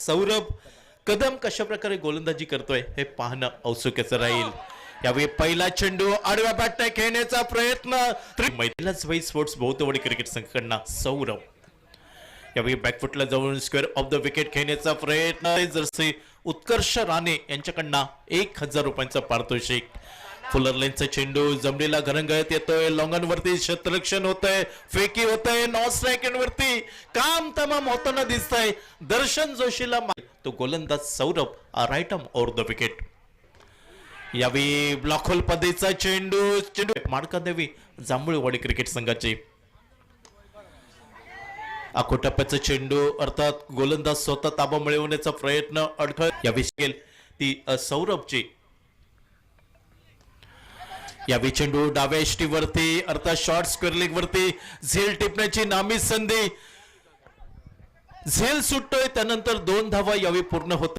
सौरभ कदम कशा प्रकारे गोलंदाजी करतोय हे पाहणं औत्सुक्याचं राहील। यावेळी पहिला चेंडू आडव्या बॅटने खेळण्याचा प्रयत्न मैदानाच वाई स्पोर्ट्स बहुतवडी क्रिकेट संघटना सौरभ यावेळी बॅकफुटला जाऊन स्क्वेअर ऑफ द विकेट खेळण्याचा प्रयत्न जर्सी उत्कर्ष राणे यांच्याकडनं 1000 रुपयांचा पारितोषिक। फुलर लेनचा चेंडू जमलेला घरंगळत येतोय, लॉंगनवरती क्षेत्ररक्षण होतंय, फेकी होतंय, नॉन स्ट्राइक वरती काम तमाम होताना दिसतंय। दर्शन जोशीला तो गोलंदाज Saurabh right arm over the wicket. यावेळी ब्लॉकहोल पद्धतीचा चेंडू मार्का देवी जांभूळवाडी क्रिकेट संघाचे आखोटप्प्याचा चेंडू अर्थात गोलंदाज स्वतः ताबा मिळवण्याचा प्रयत्न अडखळ यावेळी ती सौरभची। यावेळी चेंडू डाव्या यष्टीवरती अर्थात शॉर्ट स्क्वेअर लेग वरती झेल टिपण्याची नामी संधी, झेल सुटतोय त्यानंतर 2 धावा यावेळी पूर्ण होत।